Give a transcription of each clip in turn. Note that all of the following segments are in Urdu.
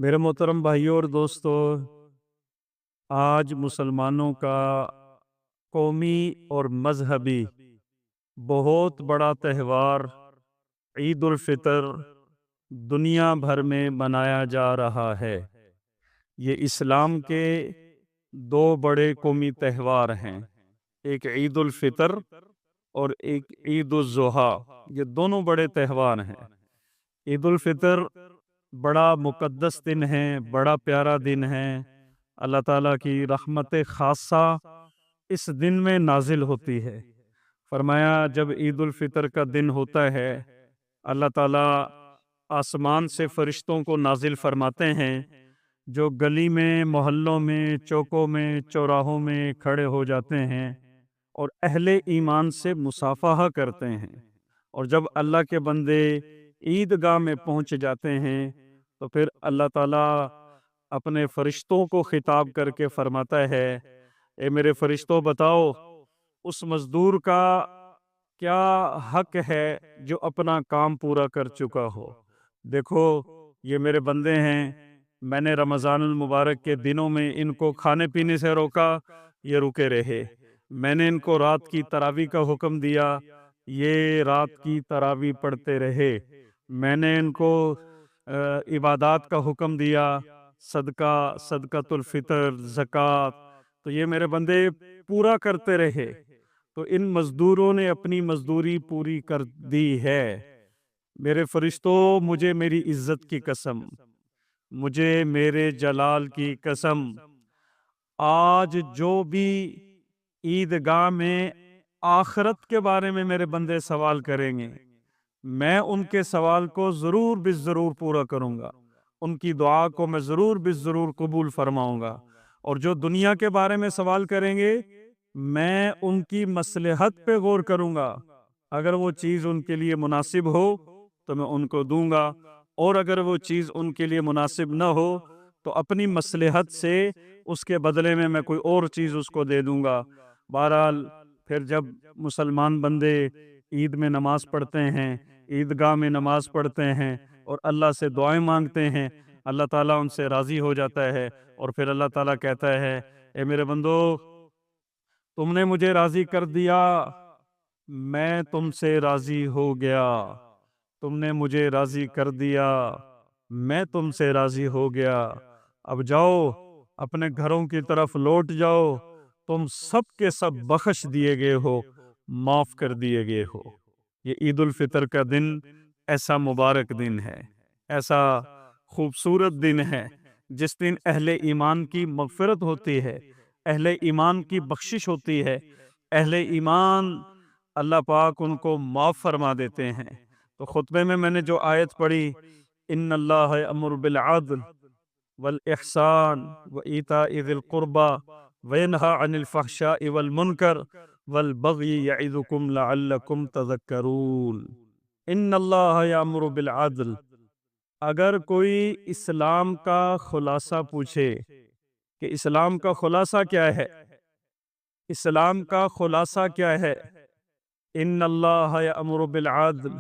میرے محترم بھائیوں اور دوستوں، آج مسلمانوں کا قومی اور مذہبی بہت بڑا تہوار عید الفطر دنیا بھر میں منایا جا رہا ہے۔ یہ اسلام کے دو بڑے قومی تہوار ہیں، ایک عید الفطر اور ایک عید الاضحیٰ۔ یہ دونوں بڑے تہوار ہیں۔ عید الفطر بڑا مقدس دن ہے، بڑا پیارا دن ہے۔ اللہ تعالیٰ کی رحمت خاصہ اس دن میں نازل ہوتی ہے۔ فرمایا جب عید الفطر کا دن ہوتا ہے، اللہ تعالیٰ آسمان سے فرشتوں کو نازل فرماتے ہیں، جو گلی میں، محلوں میں، چوکوں میں، چوراہوں میں کھڑے ہو جاتے ہیں اور اہل ایمان سے مصافحہ کرتے ہیں۔ اور جب اللہ کے بندے عیدگاہ میں پہنچ جاتے ہیں تو پھر اللہ تعالیٰ اپنے فرشتوں کو خطاب کر کے فرماتا ہے، اے میرے فرشتوں بتاؤ اس مزدور کا کیا حق ہے جو اپنا کام پورا کر چکا ہو۔ دیکھو یہ میرے بندے ہیں، میں نے رمضان المبارک کے دنوں میں ان کو کھانے پینے سے روکا، یہ رکے رہے۔ میں نے ان کو رات کی تراویح کا حکم دیا، یہ رات کی تراویح پڑھتے رہے۔ میں نے ان کو عبادات کا حکم دیا، صدقۃ الفطر، زکوٰۃ، تو یہ میرے بندے پورا کرتے رہے۔ تو ان مزدوروں نے اپنی مزدوری پوری کر دی ہے۔ میرے فرشتوں، مجھے میری عزت کی قسم، مجھے میرے جلال کی قسم، آج جو بھی عیدگاہ میں آخرت کے بارے میں میرے بندے سوال کریں گے، میں ان کے سوال کو ضرور ضرور پورا کروں گا، ان کی دعا کو میں ضرور ضرور قبول فرماؤں گا۔ اور جو دنیا کے بارے میں سوال کریں گے، میں ان کی مصلحت پہ غور کروں گا۔ اگر وہ چیز ان کے لیے مناسب ہو تو میں ان کو دوں گا، اور اگر وہ چیز ان کے لیے مناسب نہ ہو تو اپنی مصلحت سے اس کے بدلے میں کوئی اور چیز اس کو دے دوں گا۔ بہرحال پھر جب مسلمان بندے عید میں نماز پڑھتے ہیں، عیدگاہ میں نماز پڑھتے ہیں اور اللہ سے دعائیں مانگتے ہیں، اللہ تعالیٰ ان سے راضی ہو جاتا ہے، اور پھر اللہ تعالیٰ کہتا ہے، اے میرے بندو، تم نے مجھے راضی کر دیا، میں تم سے راضی ہو گیا۔ تم نے مجھے راضی کر دیا، میں تم سے راضی ہو گیا۔ اب جاؤ اپنے گھروں کی طرف لوٹ جاؤ، تم سب کے سب بخش دیے گئے ہو، معاف کر دیے گئے ہو۔ یہ عید الفطر کا دن ایسا مبارک دن ہے، ایسا خوبصورت دن ہے، جس دن اہل ایمان کی مغفرت ہوتی ہے، اہل ایمان کی بخشش ہوتی ہے، اہل ایمان اللہ پاک ان کو معاف فرما دیتے ہیں۔ تو خطبے میں نے جو آیت پڑھی، ان اللہ یأمر بالعدل والاحسان وایتاء ذی القربى وینہی عن الفحشاء والمنکر والبغی یعظکم لعلکم تذکرون۔ ان اللہ یأمر بالعدل، اگر کوئی اسلام کا خلاصہ پوچھے کہ اسلام کا خلاصہ کیا ہے، اسلام کا خلاصہ کیا ہے، ان اللہ یأمر بالعدل،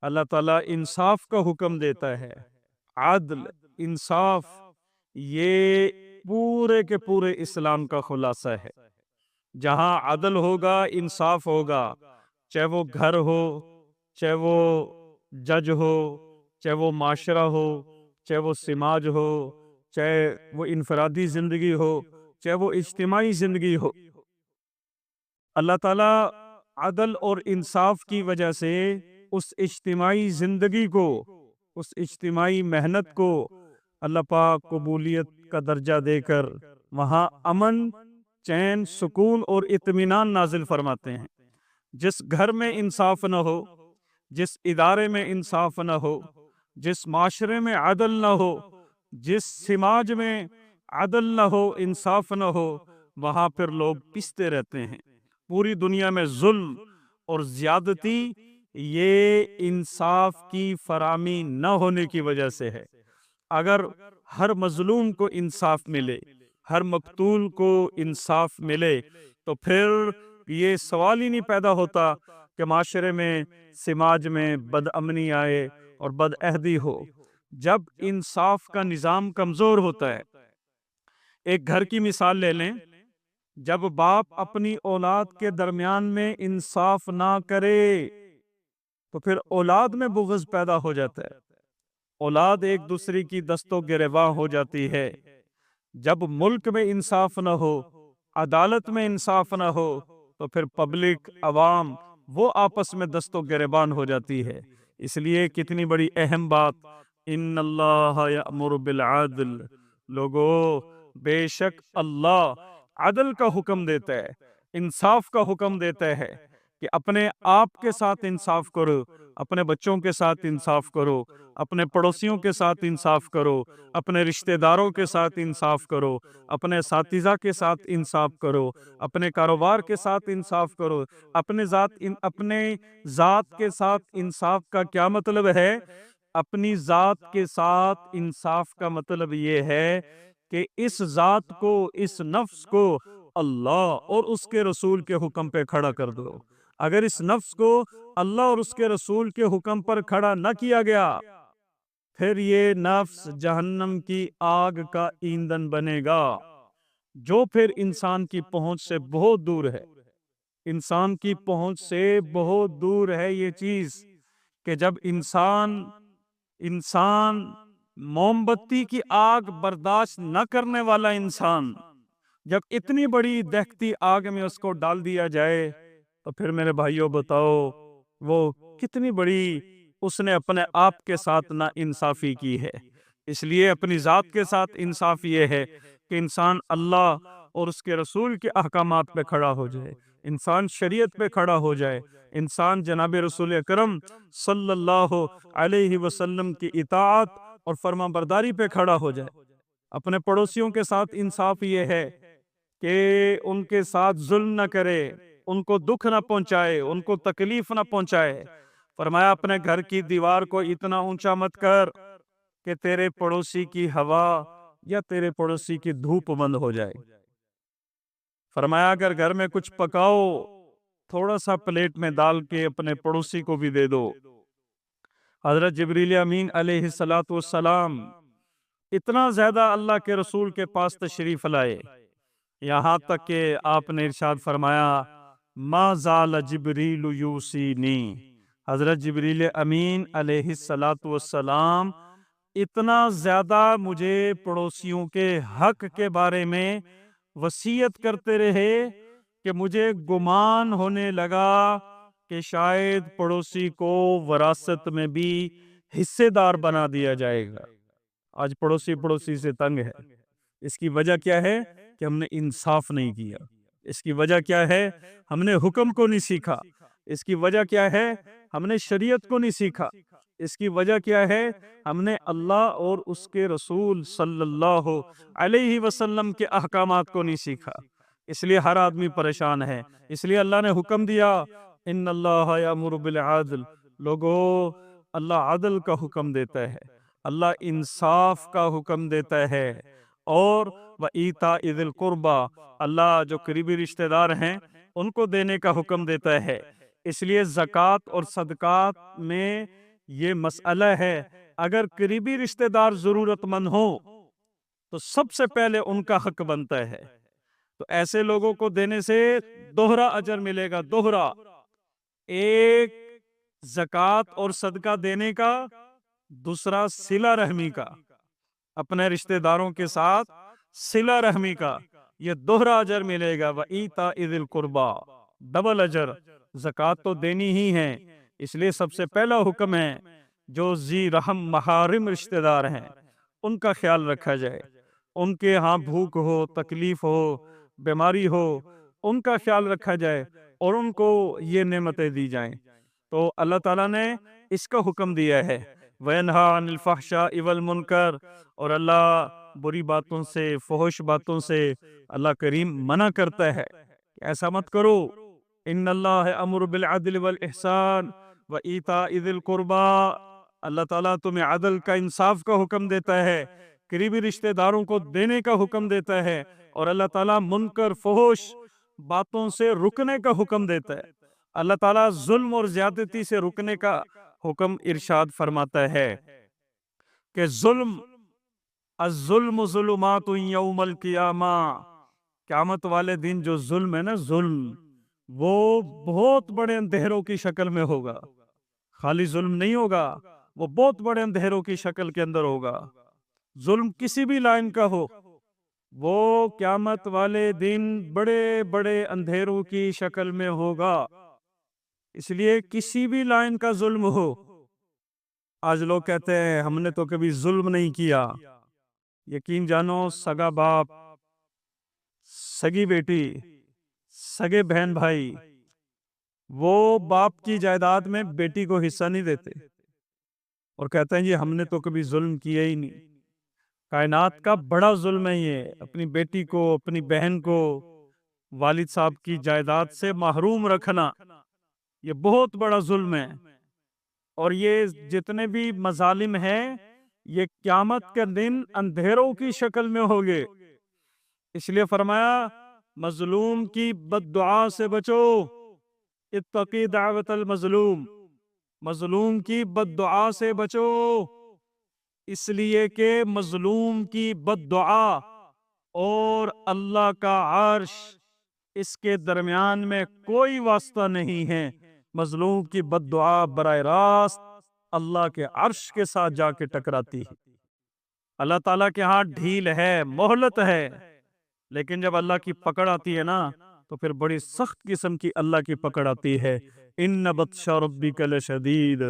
اللہ تعالیٰ انصاف کا حکم دیتا ہے۔ عدل، انصاف، یہ پورے کے پورے اسلام کا خلاصہ ہے۔ جہاں عدل ہوگا، انصاف ہوگا، چاہے وہ گھر ہو، چاہے وہ جج ہو، چاہے وہ معاشرہ ہو، چاہے وہ سماج ہو، چاہے وہ انفرادی زندگی ہو، چاہے وہ اجتماعی زندگی ہو، اللہ تعالیٰ عدل اور انصاف کی وجہ سے اس اجتماعی زندگی کو، اس اجتماعی محنت کو اللہ پاک قبولیت کا درجہ دے کر وہاں امن، چین، سکون اور اطمینان نازل فرماتے ہیں۔ جس گھر میں انصاف نہ ہو، جس ادارے میں انصاف نہ ہو، جس معاشرے میں عدل نہ ہو، جس سماج میں عدل نہ ہو، انصاف نہ ہو، وہاں پھر لوگ پستے رہتے ہیں۔ پوری دنیا میں ظلم اور زیادتی یہ انصاف کی فراہمی نہ ہونے کی وجہ سے ہے۔ اگر ہر مظلوم کو انصاف ملے، ہر مقتول کو انصاف ملے، تو پھر یہ سوال ہی نہیں پیدا ہوتا کہ معاشرے میں، سماج میں بد امنی آئے اور بد عہدی ہو۔ جب انصاف کا نظام کمزور ہوتا ہے، ایک گھر کی مثال لے لیں، جب باپ اپنی اولاد کے درمیان میں انصاف نہ کرے تو پھر اولاد میں بغض پیدا ہو جاتا ہے، اولاد ایک دوسرے کی دست و گریباں ہو جاتی ہے۔ جب ملک میں انصاف نہ ہو، عدالت میں انصاف نہ ہو، تو پھر پبلک، عوام، وہ آپس میں دست و گریبان ہو جاتی ہے۔ اس لیے کتنی بڑی اہم بات، ان اللہ یأمر بالعدل، لوگو بے شک اللہ عدل کا حکم دیتا ہے، انصاف کا حکم دیتا ہے کہ اپنے آپ کے ساتھ انصاف کرو، اپنے بچوں کے ساتھ انصاف کرو، اپنے پڑوسیوں کے ساتھ انصاف کرو، اپنے رشتہ داروں کے ساتھ انصاف کرو، اپنے اساتذہ کے ساتھ انصاف کرو، اپنے کاروبار کے ساتھ انصاف کرو۔ اپنے ذات کے ساتھ انصاف کا کیا مطلب ہے؟ اپنی ذات کے ساتھ انصاف کا مطلب یہ ہے کہ اس ذات کو، اس نفس کو اللہ اور اس کے رسول کے حکم پہ کھڑا کر دو۔ اگر اس نفس کو اللہ اور اس کے رسول کے حکم پر کھڑا نہ کیا گیا، پھر یہ نفس جہنم کی آگ کا ایندھن بنے گا، جو پھر انسان کی پہنچ سے بہت دور ہے۔ انسان کی پہنچ سے بہت دور ہے یہ چیز کہ جب انسان موم بتی کی آگ برداشت نہ کرنے والا انسان، جب اتنی بڑی دہتی آگ میں اس کو ڈال دیا جائے، تو پھر میرے بھائیوں بتاؤ وہ کتنی بڑی اس نے اپنے آپ کے ساتھ نا انصافی کی ہے۔ اس لیے اپنی ذات کے ساتھ انصاف یہ ہے کہ انسان اللہ اور اس کے رسول کے احکامات پہ کھڑا ہو جائے، انسان شریعت پہ کھڑا ہو جائے، انسان جناب رسول اکرم صلی اللہ علیہ وسلم کی اطاعت اور فرما برداری پہ کھڑا ہو جائے۔ اپنے پڑوسیوں کے ساتھ انصاف یہ ہے کہ ان کے ساتھ ظلم نہ کرے، ان کو دکھ نہ پہنچائے، ان کو تکلیف نہ پہنچائے۔ فرمایا اپنے گھر کی دیوار کو اتنا اونچا مت کر کہ تیرے پڑوسی کی ہوا یا تیرے پڑوسی کی دھوپ بند ہو جائے۔ فرمایا اگر گھر میں کچھ پکاؤ، تھوڑا سا پلیٹ میں ڈال کے اپنے پڑوسی کو بھی دے دو۔ حضرت جبریل امین علیہ السلام اتنا زیادہ اللہ کے رسول کے پاس تشریف لائے، یہاں تک کہ آپ نے ارشاد فرمایا ما زال جبریل یوصینی، حضرت جبریل امین علیہ السلام اتنا زیادہ مجھے پڑوسیوں کے حق کے بارے میں وصیت کرتے رہے کہ مجھے گمان ہونے لگا کہ شاید پڑوسی کو وراثت میں بھی حصے دار بنا دیا جائے گا۔ آج پڑوسی سے تنگ ہے، اس کی وجہ کیا ہے کہ ہم نے انصاف نہیں کیا۔ اس کی وجہ کیا ہے؟ ہم نے حکم کو نہیں سیکھا۔ اس کی وجہ کیا ہے؟ ہم نے شریعت کو نہیں سیکھا۔ اس کی وجہ کیا ہے؟ ہم نے اللہ اور اس کے رسول صلی اللہ علیہ وسلم کے احکامات کو نہیں سیکھا۔ اس لیے ہر آدمی پریشان ہے۔ اس لیے اللہ نے حکم دیا ان اللہ یامر بالعدل، لوگو اللہ عدل کا حکم دیتا ہے، اللہ انصاف کا حکم دیتا ہے، اور وَإِيتَاءِ ذِي الْقُرْبَى، اللہ جو قریبی رشتہ دار ہیں ان کو دینے کا حکم دیتا ہے۔ اس لیے زکوٰۃ اور صدقات میں یہ مسئلہ ہے، اگر قریبی رشتہ دار ضرورت مند ہو تو سب سے پہلے ان کا حق بنتا ہے، تو ایسے لوگوں کو دینے سے دوہرا اجر ملے گا، دوہرا، ایک زکوٰۃ اور صدقہ دینے کا، دوسرا صلہ رحمی کا، اپنے رشتہ داروں کے ساتھ صلہ رحمی کا، یہ دوہرا اجر ملے گا۔ وَإِيتَاءِ ذِي الْقُرْبَى، ڈبل اجر۔ زکوٰۃ تو دینی ہی ہے، اس لیے سب سے پہلا حکم ہے جو ذی رحم محارم رشتہ دار ہیں ان کا خیال رکھا جائے، ان کے ہاں بھوک ہو، تکلیف ہو، بیماری ہو، ان کا خیال رکھا جائے اور ان کو یہ نعمتیں دی جائیں۔ تو اللہ تعالیٰ نے اس کا حکم دیا ہے وَيَنْهَا عَنِ الْفَحْشَاءِ وَالْمُنْكَرِ، اور اللہ بری باتوں سے، فحش باتوں سے اللہ کریم منع کرتا ہے کہ ایسا مت کرو۔ ان اللہ امر بالعدل والاحسان وایتاء ذی القربى، اللہ تعالیٰ تمہیں عدل کا، انصاف کا حکم دیتا ہے، قریبی رشتہ داروں کو دینے کا حکم دیتا ہے، اور اللہ تعالیٰ منکر فحش باتوں سے رکنے کا حکم دیتا ہے۔ اللہ تعالیٰ ظلم اور زیادتی سے رکنے کا حکم ارشاد فرماتا ہے کہ الظلم ظلمات یوم القیامہ، قیامت والے دن جو ظلم ہے نا، ظلم وہ بہت بڑے اندھیروں کی شکل میں ہوگا، خالی ظلم نہیں ہوگا، وہ بہت بڑے اندھیروں کی شکل کے اندر ہوگا۔ ظلم کسی بھی لائن کا ہو، وہ قیامت والے دن بڑے بڑے اندھیروں کی شکل میں ہوگا۔ اس لیے کسی بھی لائن کا ظلم ہو، آج لوگ کہتے ہیں ہم نے تو کبھی ظلم نہیں کیا، یقین جانو سگا باپ، سگی بیٹی، سگے بہن بھائی، وہ باپ کی جائیداد میں بیٹی کو حصہ نہیں دیتے اور کہتے ہیں جی ہم نے تو کبھی ظلم کیا ہی نہیں۔ کائنات کا بڑا ظلم ہے یہ، اپنی بیٹی کو، اپنی بہن کو والد صاحب کی جائیداد سے محروم رکھنا، یہ بہت بڑا ظلم ہے۔ اور یہ جتنے بھی مظالم ہیں، یہ قیامت کے دن اندھیروں کی شکل میں ہوگے۔ اس لیے فرمایا مظلوم کی بد دعا سے بچو، اتقی دعوت المظلوم، مظلوم کی بد دعا سے بچو، اس لیے کہ مظلوم کی بد دعا اور اللہ کا عرش، اس کے درمیان میں کوئی واسطہ نہیں ہے۔ مظلوم کی بد دعا براہ راست اللہ کے عرش کے ساتھ جا کے ٹکراتی ہے۔ اللہ تعالیٰ کے ہاں ڈھیل ہے، مہلت ہے، لیکن جب اللہ کی پکڑ آتی ہے نا تو پھر بڑی سخت قسم کی اللہ کی پکڑ آتی ہے۔ ان بطش ربک لشدید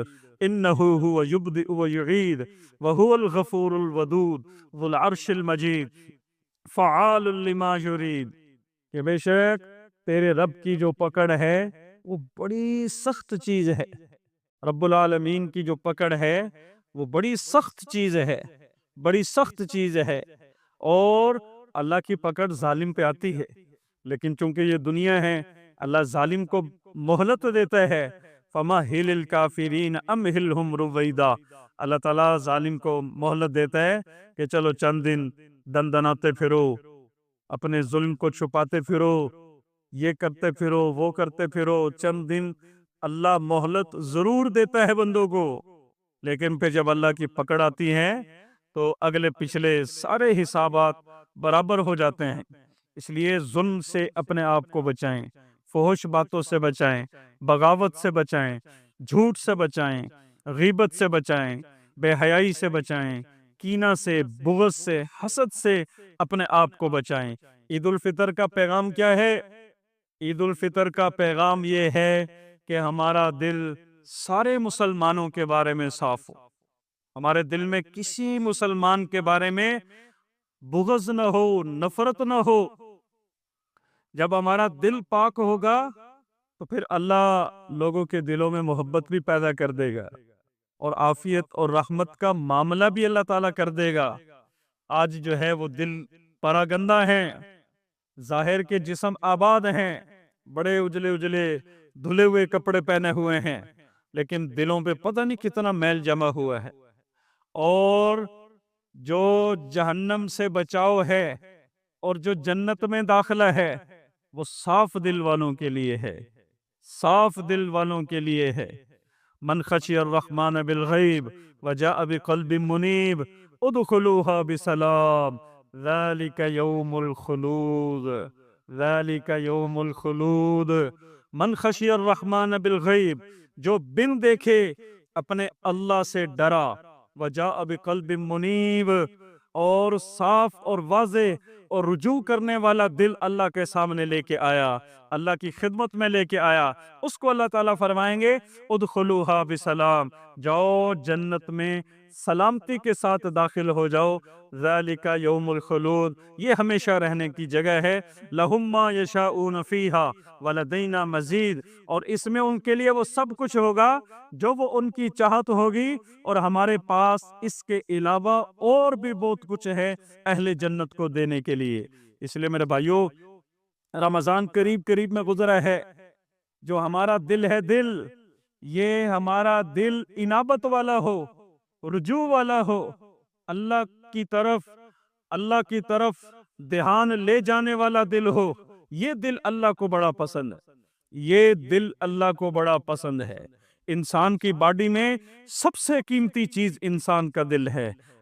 انہ هو یبدئ ویعید وہو الغفور الودود ذو العرش المجید فعال لما یرید، کہ بے شک تیرے رب کی جو پکڑ ہے وہ بڑی سخت چیز ہے۔ رب العالمین کی جو پکڑ ہے وہ بڑی سخت چیز ہے، بڑی سخت چیز ہے۔ اور اللہ کی پکڑ ظالم پہ آتی ہے، لیکن چونکہ یہ دنیا ہے، اللہ ظالم کو مہلت دیتا ہے۔ فَمَهِّلِ الْكَافِرِينَ أَمْهِلْهُمْ رُوَيْدًا، اللہ تعالیٰ ظالم کو مہلت دیتا ہے کہ چلو چند دن دندناتے پھرو، اپنے ظلم کو چھپاتے پھرو، یہ کرتے پھرو، وہ کرتے پھرو، چند دن اللہ مہلت ضرور دیتا ہے بندوں کو، لیکن پھر جب اللہ کی پکڑ آتی ہے تو اگلے پچھلے سارے حسابات برابر ہو جاتے ہیں۔ اس لیے ظلم سے اپنے آپ کو بچائیں، فحش باتوں سے بچائیں، بغاوت سے بچائیں، جھوٹ سے بچائیں، غیبت سے بچائیں، بے حیائی سے بچائیں، کینہ سے، بغض سے، حسد سے اپنے آپ کو بچائیں۔ عید الفطر کا پیغام کیا ہے؟ عید الفطر کا پیغام یہ ہے کہ ہمارا دل سارے مسلمانوں کے بارے میں صاف ہو، ہمارے دل میں کسی مسلمان کے بارے میں بغض نہ ہو، نفرت نہ ہو۔ جب ہمارا دل پاک ہوگا تو پھر اللہ لوگوں کے دلوں میں محبت بھی پیدا کر دے گا اور عافیت اور رحمت کا معاملہ بھی اللہ تعالیٰ کر دے گا۔ آج جو ہے وہ دل پراگندہ ہیں، ظاہر کے جسم آباد ہیں، بڑے اجلے اجلے دھلے ہوئے کپڑے پہنے ہوئے ہیں، لیکن دلوں پہ پتہ نہیں کتنا میل جمع ہوا ہے۔ اور جو جہنم سے بچاؤ ہے اور جو جنت میں داخلہ ہے وہ صاف دل والوں کے لیے ہے، صاف دل والوں کے لیے ہے۔ من خشی الرحمن بالغیب وجاء بقلب منیب ادخلوها بسلام ذلك یوم الخلود، ذلك یوم الخلود۔ من خشی الرحمن بالغیب، جو بن دیکھے اپنے اللہ سے ڈرا، وجاء بقلب منیب، اور صاف اور واضح اور رجوع کرنے والا دل اللہ کے سامنے لے کے آیا، اللہ کی خدمت میں لے کے آیا، اس کو اللہ تعالیٰ فرمائیں گے ادخلوها بسلام، جاؤ جنت میں سلامتی کے ساتھ داخل ہو جاؤ، ذالک یوم الخلود، یہ ہمیشہ رہنے کی جگہ ہے، لہم ما یشاؤون فیہا ولدینا مزید، اور اس میں ان کے لیے وہ سب کچھ ہوگا جو وہ ان کی چاہت ہوگی، اور ہمارے پاس اس کے علاوہ اور بھی بہت کچھ ہے اہل جنت کو دینے کے لیے۔ اس لیے میرے بھائیو، رمضان قریب قریب میں گزرا ہے، جو ہمارا دل ہے، دل یہ ہمارا دل انابت والا ہو، رجوع والا ہو، اللہ کی طرف دھیان لے جانے والا دل ہو، یہ دل اللہ کو بڑا پسند ہے، یہ دل اللہ کو بڑا پسند ہے۔ انسان کی باڈی میں سب سے قیمتی چیز انسان کا دل ہے۔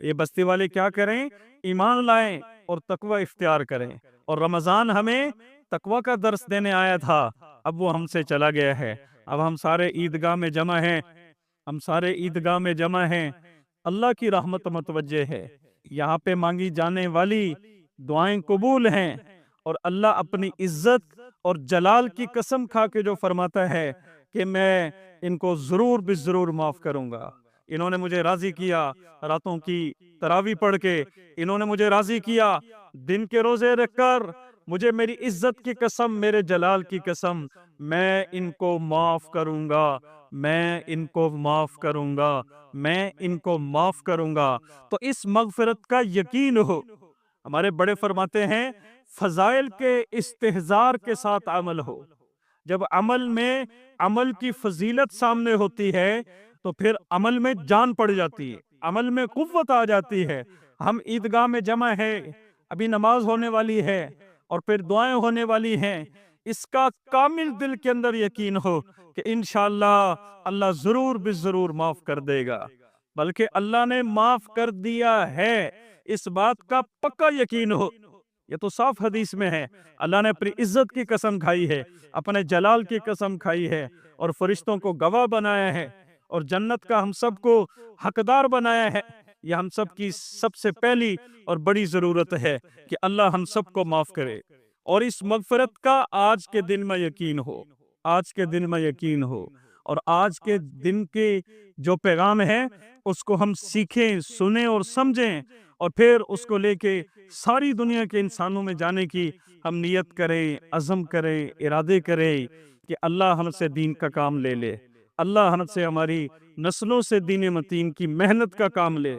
یہ بستی والے کیا کریں؟ ایمان لائیں اور تقوی اختیار کریں۔ اور رمضان ہمیں تقوی کا درس دینے آیا تھا، اب وہ ہم سے چلا گیا ہے۔ اب ہم سارے عیدگاہ میں جمع ہیں، ہم سارے عیدگاہ میں جمع ہیں۔ اللہ کی رحمت متوجہ ہے، یہاں پہ مانگی جانے والی دعائیں قبول ہیں، اور اللہ اپنی عزت اور جلال کی قسم کھا کے جو فرماتا ہے کہ میں ان کو ضرور بالضرور معاف کروں گا۔ انہوں نے مجھے راضی کیا راتوں کی تراویح پڑھ کے، انہوں نے مجھے راضی کیا دن کے روزے رکھ کر، مجھے میری عزت کی قسم، میرے جلال کی قسم، میں ان کو معاف کروں گا، میں ان کو معاف کروں گا، میں ان کو معاف کروں گا۔ تو اس مغفرت کا یقین ہو۔ ہمارے بڑے فرماتے ہیں فضائل کے استحضار کے ساتھ عمل ہو۔ جب عمل میں عمل کی فضیلت سامنے ہوتی ہے تو پھر عمل میں جان پڑ جاتی ہے، عمل میں قوت آ جاتی ہے۔ ہم عیدگاہ میں جمع ہے، ابھی نماز ہونے والی ہے اور پھر دعائیں ہونے والی ہیں، اس کا کامل دل کے اندر یقین ہو کہ انشاءاللہ اللہ ضرور بالضرور معاف کر دے گا، بلکہ اللہ نے معاف کر دیا ہے، اس بات کا پکا یقین ہو۔ یہ تو صاف حدیث میں ہے، اللہ نے اپنی عزت کی قسم کھائی ہے، اپنے جلال کی قسم کھائی ہے، اور فرشتوں کو گواہ بنایا ہے، اور جنت کا ہم سب کو حقدار بنایا ہے۔ یہ ہم سب کی سب سے پہلی اور بڑی ضرورت ہے کہ اللہ ہم سب کو معاف کرے، اور اس مغفرت کا آج کے دن میں یقین ہو، آج کے دن میں یقین ہو، اور آج کے دن کے جو پیغام ہے اس کو ہم سیکھیں، سنیں اور سمجھیں، اور پھر اس کو لے کے ساری دنیا کے انسانوں میں جانے کی ہم نیت کریں، عزم کریں، ارادے کریں کہ اللہ ہم سے دین کا کام لے لے، اللہ ہم سے ہماری نسلوں سے دین متین کی محنت کا کام لے۔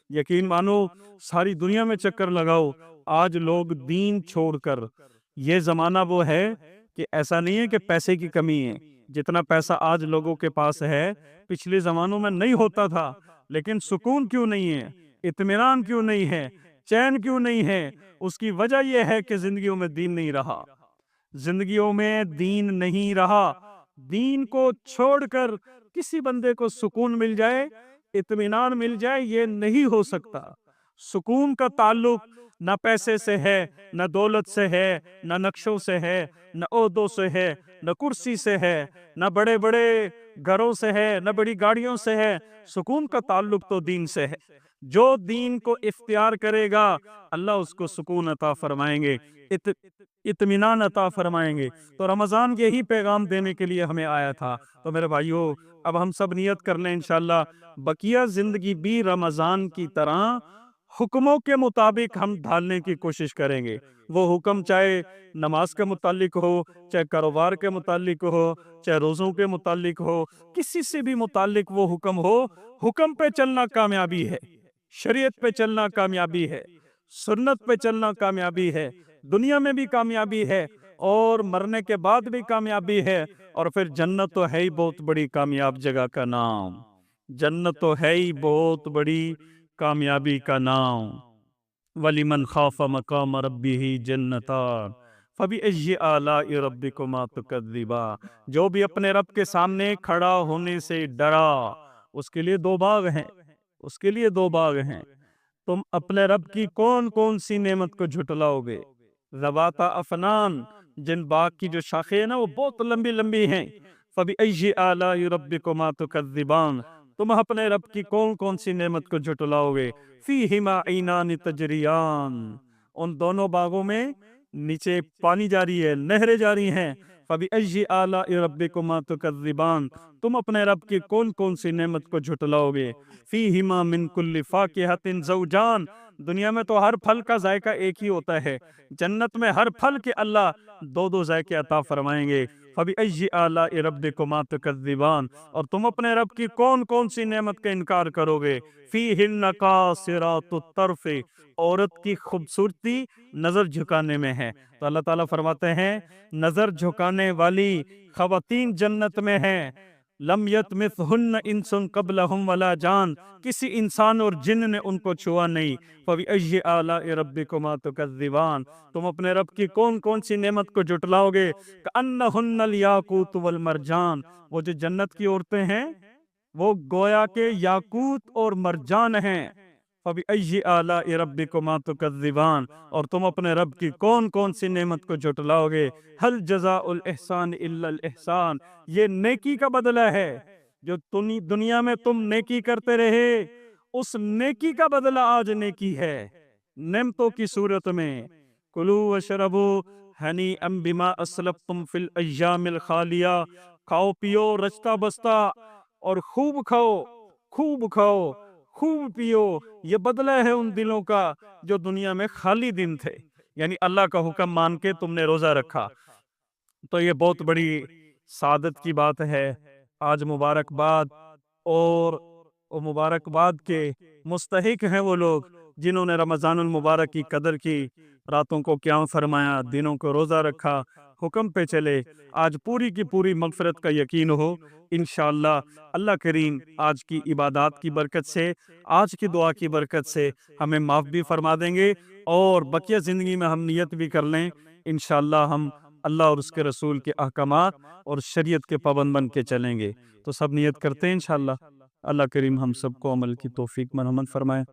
یقین مانو، ساری دنیا میں چکر لگاؤ، آج لوگ دین چھوڑ کر، یہ زمانہ وہ ہے کہ ایسا نہیں ہے کہ پیسے کی کمی ہے، جتنا پیسہ آج لوگوں کے پاس ہے پچھلے زمانوں میں نہیں ہوتا تھا، لیکن سکون کیوں نہیں ہے، اطمینان کیوں نہیں ہے، چین کیوں نہیں ہے؟ اس کی وجہ یہ ہے کہ زندگیوں میں دین نہیں رہا، زندگیوں میں دین نہیں رہا۔ دین کو چھوڑ کر کسی بندے کو سکون مل جائے، اطمینان مل جائے، یہ نہیں ہو سکتا۔ سکون کا تعلق نہ پیسے سے ہے، نہ دولت سے ہے، نہ نقشوں سے ہے، نہ عہدوں سے ہے، نہ کرسی سے ہے، نہ بڑے بڑے گھروں سے ہے، نہ بڑی گاڑیوں سے ہے۔ سکون کا تعلق تو دین سے ہے۔ جو دین کو اختیار کرے گا اللہ اس کو سکون عطا فرمائیں گے، اطمینان عطا فرمائیں گے۔ تو رمضان یہی پیغام دینے کے لیے ہمیں آیا تھا۔ تو میرے بھائیو، اب ہم سب نیت کر لیں انشاءاللہ بقیہ زندگی بھی رمضان کی طرح حکموں کے مطابق ہم ڈھالنے کی کوشش کریں گے۔ وہ حکم چاہے نماز کے متعلق ہو، چاہے کاروبار کے متعلق ہو، چاہے روزوں کے متعلق ہو، کسی سے بھی متعلق وہ حکم ہو، حکم پہ چلنا کامیابی ہے، شریعت پہ چلنا کامیابی ہے، سنت پہ چلنا کامیابی ہے، دنیا میں بھی کامیابی ہے اور مرنے کے بعد بھی کامیابی ہے، اور پھر جنت تو ہے ہی بہت بڑی کامیاب جگہ کا نام، جنت تو ہے ہی بہت بڑی کامیابی کا نام۔ وَلِمَنْ خَافَ مَقَامَ رَبِّهِ جَنَّتَانِ فَبِأَيِّ آلَاءِ رَبِّكُمَا تُكَذِّبَانِ۔ جو بھی اپنے رب کے سامنے کھڑا ہونے سے ڈرا، اس کے لیے دو باغ ہیں، اس کے لیے دو باغ ہیں۔ تم اپنے رب کی کون کون سی نعمت کو جھٹلاؤ گے؟ ذواتَ افنان، جن باغ کی جو شاخیں ہیں نا وہ بہت لمبی لمبی ہیں۔ فَبِأَيِّ آلَاءِ رَبِّكُمَا تُكَذِّبَانِ، تم اپنے رب کی کون کون سی نعمت کو جھٹلاؤ گے؟ فِيهِمَا عَيْنَانِ تَجْرِيَانِ، ان دونوں باغوں میں نیچے پانی جاری ہے، نہریں جاری ہیں۔ فَبِأَيِّ آلَاءِ رَبِّكُمَا تُكَذِّبَانِ، تم اپنے رب کی کون کون سی نعمت کو جھٹلاؤ گے؟ فِيهِمَا مِن كُلِّ فَاكِهَةٍ زَوْجَانِ، دنیا میں تو ہر پھل کا ذائقہ ایک ہی ہوتا ہے، جنت میں ہر پھل کے اللہ دو دو ذائقے عطا فرمائیں گے۔ فَبِأَيِّ آلَاءِ رَبِّكُمَا تُكَذِّبَانِ، اور تم اپنے رب کی کون کون سی نعمت کا انکار کرو گے؟ فِيهِنَّ قَاصِرَاتُ الطَّرْفِ، عورت کی خوبصورتی نظر جھکانے میں ہے۔ تو اللہ تعالیٰ فرماتے ہیں نظر جھکانے والی خواتین جنت میں ہیں۔ لم یطمثہن انس قبلہم ولا جان، کسی انسان اور جن نے ان کو چھوا نہیں۔ فبأي آلاء ربكما تكذبان، تم اپنے رب کی کون کون سی نعمت کو جھٹلاؤ گے؟ کأنہن الیاقوت والمرجان، وہ جو جنت کی عورتیں ہیں وہ گویا کے یاقوت اور مرجان ہیں۔ فَبِأَيِّ آلَاءِ رَبِّكُمَا تُكَذِّبَانِ، اور تم اپنے رب کی کون کون سی نعمت کو جھٹلاؤ گے؟ هَلْ جَزَاءُ الْإِحْسَانِ إِلَّا الْإِحْسَانُ، یہ نیکی کا بدلہ ہے جو دنیا میں تم نیکی کرتے رہے، اس نیکی کا بدلہ آج نیکی ہے نعمتوں کی صورت میں۔ کُلُوا وَاشْرَبُوا ہَنِیئًا بِمَا أَسْلَفْتُمْ فِی الْأَیَّامِ الْخَالِیَہ، کھاؤ پیو رچتا بستا اور خوب کھاؤ، خوب کھاؤ، خوب پیو، یہ بدلہ ہے ان دلوں کا جو دنیا میں خالی دن تھے، یعنی اللہ کا حکم مان کے تم نے روزہ رکھا، تو یہ بہت بڑی سعادت کی بات ہے۔ آج مبارکباد، اور وہ مبارکباد کے مستحق ہیں وہ لوگ جنہوں نے رمضان المبارک کی قدر کی، راتوں کو قیام فرمایا، دنوں کو روزہ رکھا، حکم پہ چلے۔ آج پوری کی پوری مغفرت کا یقین ہو انشاءاللہ۔ اللہ کریم آج کی عبادات کی برکت سے، آج کی دعا کی برکت سے ہمیں معاف بھی فرما دیں گے، اور بقیہ زندگی میں ہم نیت بھی کر لیں انشاءاللہ ہم اللہ اور اس کے رسول کے احکامات اور شریعت کے پابند بن کے چلیں گے۔ تو سب نیت کرتے ہیں انشاءاللہ۔ اللہ کریم ہم سب کو عمل کی توفیق مرحمت فرمائے۔